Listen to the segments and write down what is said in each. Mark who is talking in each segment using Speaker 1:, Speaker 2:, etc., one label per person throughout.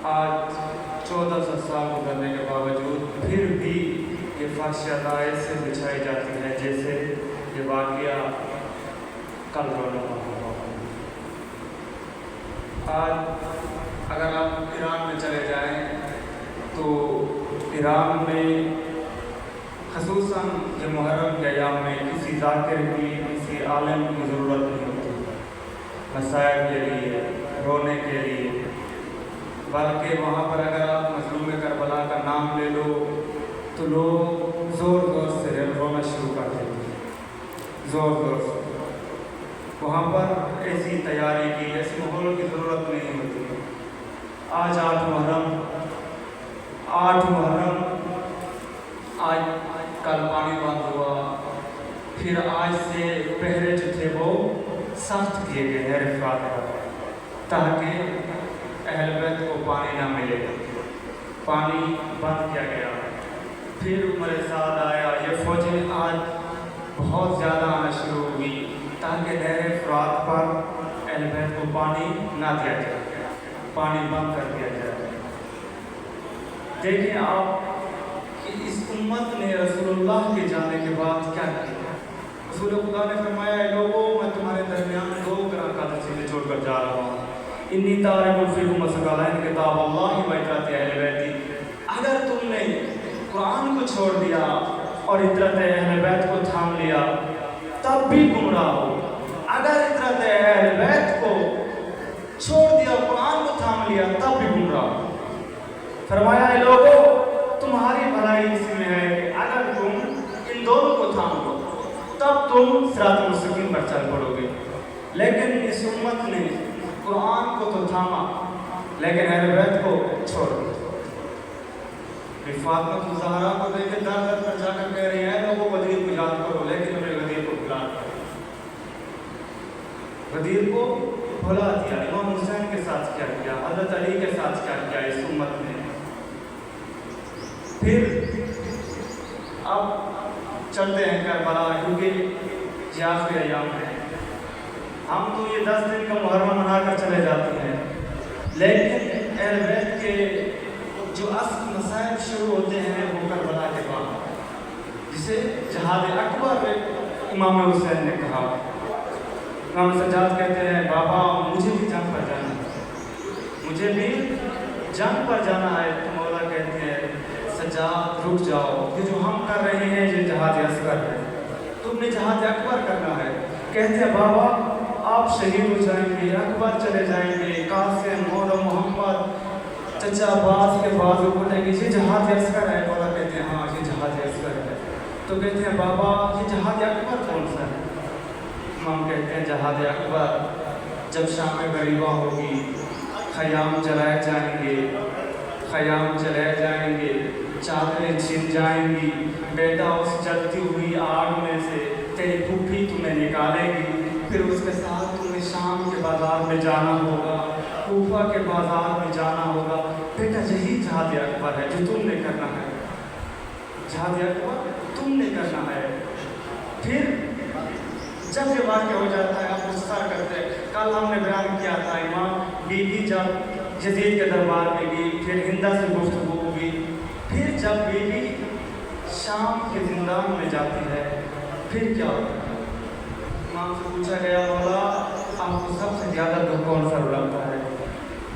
Speaker 1: آج 1400 سال گزرنے کے باوجود پھر بھی یہ فحشیات ایسے بچھائی جاتی ہیں جیسے یہ واقعہ کل رونما ہوا۔ آج اگر آپ ایران میں چلے جائیں تو ایران میں خصوصاً یہ محرم کے ایام میں کسی ذاکر کی کسی عالم کی ضرورت نہیں ہوتی مسائل کے لیے، رونے کے لیے، بلکہ وہاں پر اگر آپ مظلوم کربلا کا نام لے لو تو لوگ زور زور سے رونا شروع کر دیتے ہیں، زور زور سے۔ وہاں پر ایسی تیاری کی، ایسے ماحول کی ضرورت نہیں ہوتی۔ آج 8 محرم، آج کل پانی بند ہوا، پھر آج سے پہرے جو تھے وہ سخت کیے گئے نہر فرات پر، تاکہ اہل بیت کو پانی نہ ملے، پانی بند کیا گیا۔ پھر عمر سعد آیا، یہ فوجیں آج بہت زیادہ آنا شروع ہوئی تاکہ نہر فرات پر اہل بیت کو پانی نہ دیا جائے، پانی بند کر دیا جائے۔ دیکھیں آپ کہ اس امت نے رسول اللہ کے جانے کے بعد کیا کیا۔ رسول خدا نے فرمایا، اے لوگوں، میں تمہارے درمیان 2 گراں چیزیں چھوڑ کر جا رہا ہوں، انی تارک فیکم ثقلین کتاب اللہ و عترۃ اہل بیت۔ اگر تم نے قرآن کو چھوڑ دیا اور عترت اہل بیت کو تھام لیا تب بھی گمراہ ہو۔ اگر عترت اہل بیت کو چھوڑ دیا، قرآن کو تھام لیا تب بھی گمراہ ہو۔ فرمایا، اے لوگوں، تمہاری بھلائی اس میں ہے کہ اگر تم ان دونوں کو تھام لو تب تم صراط مستقیم پر چل پڑو گے۔ لیکن اس امت نے قرآن کو تو تھاما لیکن اہل بیت کو چھوڑ دیا۔ فاطمہ الزہرا کو دیکھ کے در در پر جا کر کہہ رہی ہیں، لوگوں غدیر کو یاد کرو لیکن انہیں غدیر کو بھلا دیا، غدیر کو بھلا دیا۔ امام حسین کے ساتھ کیا کیا، حضرت علی کے ساتھ کیا کیا اس امت نے۔ پھر اب چلتے ہیں کربلا، کیونکہ یہ آخری ایام ہے۔ ہم تو یہ 10 دن کا محرم منا کر چلے جاتے ہیں، لیکن اہل بیت کے جو اصل مصائب شروع ہوتے ہیں وہ کربلا کے بعد، جسے جہاد اکبر امام حسین نے کہا۔ امام سجاد کہتے ہیں، بابا مجھے بھی جنگ پر جانا ہے، مجھے بھی جنگ پر جانا ہے۔ تو مولا کہتے ہیں، سجاد رک جاؤ، یہ جو ہم کر رہے ہیں یہ جہاد اصغر ہے، تم نے جہاد اکبر کرنا ہے۔ کہتے ہیں، بابا آپ شہید ہو جائیں گے، اکبر چلے جائیں گے، قاسم، مولا محمد، چچا عباس کے بازو کٹیں گے، یہ جہاد اصغر ہے۔ مولا کہتے ہیں، ہاں یہ جہاد اصغر ہے۔ تو کہتے ہیں، بابا یہ جہاد اکبر کون سا ہے؟ امام کہتے ہیں، جہاد اکبر جب شام غریبہ ہوگی، خیام جلائے جائیں گے، خیام جلائے جائیں گے، چادریں چھن جائیں گی، بیٹا اس جلتی ہوئی آگ میں سے تیری پھوپھی تمہیں نکالے گی، پھر اس کے ساتھ تمہیں شام کے بازار میں جانا ہوگا، کوفہ کے بازار میں جانا ہوگا۔ بیٹا یہی جہاد اکبر ہے جو تم نے کرنا ہے، جہاد اکبر تم نے کرنا ہے۔ پھر جب یہ واقع ہو جاتا ہے آپ غصہ کرتے ہیں۔ کل ہم نے بیان کیا تھا، امام بیوی جب یزید کے دربار میں گئی، پھر ہندہ سے گفتگو ہوئی، پھر جب بیوی شام کے زندان میں جاتی ہے پھر کیا ہوتا ہے؟ امام سے پوچھا گیا، مولا آپ کو سب سے زیادہ دکھ کون سا لگتا ہے؟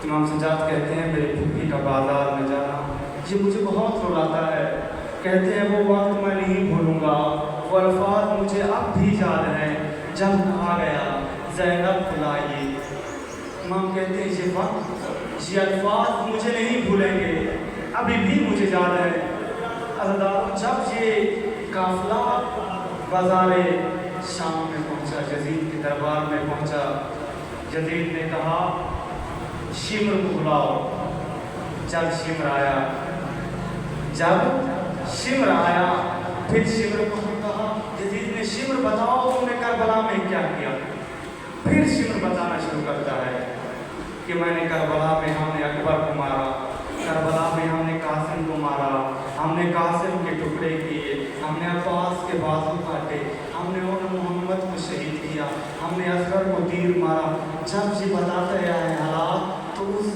Speaker 1: امام سجاد کہتے ہیں، میری پھوپھی کا بازار میں جانا یہ مجھے بہت رلاتا ہے۔ کہتے ہیں، وہ وقت میں نہیں بھولوں گا، وہ الفاظ مجھے اب بھی یاد ہیں جب کہا گیا زینب کو لائیے۔ امام کہتے ہیں، یہ وقت، یہ الفاظ مجھے نہیں بھولیں گے، ابھی بھی مجھے یاد ہے۔ جب یہ قافلہ بازار شام میں پہنچا، یزید کے دربار میں پہنچا، یزید نے کہا شمر کو بلاؤ۔ جب شمر آیا پھر شمر کو کہا، یزید نے، شمر بتاؤ تم نے کربلا میں کیا کیا؟ پھر شمر بتانا شروع کرتا ہے کہ میں نے کربلا میں ہم نے اکبر کو مارا، کربلا میں ہم نے قاسم کو مارا، ہم نے قاسم کے ٹکڑے کیے، ہم نے عباس کے بازو کاٹے، ہم نے محمد کو شہید کیا، ہم نے اصغر کو تیر مارا۔ جب یہ بتاتا ہے حالات تو اس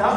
Speaker 1: 10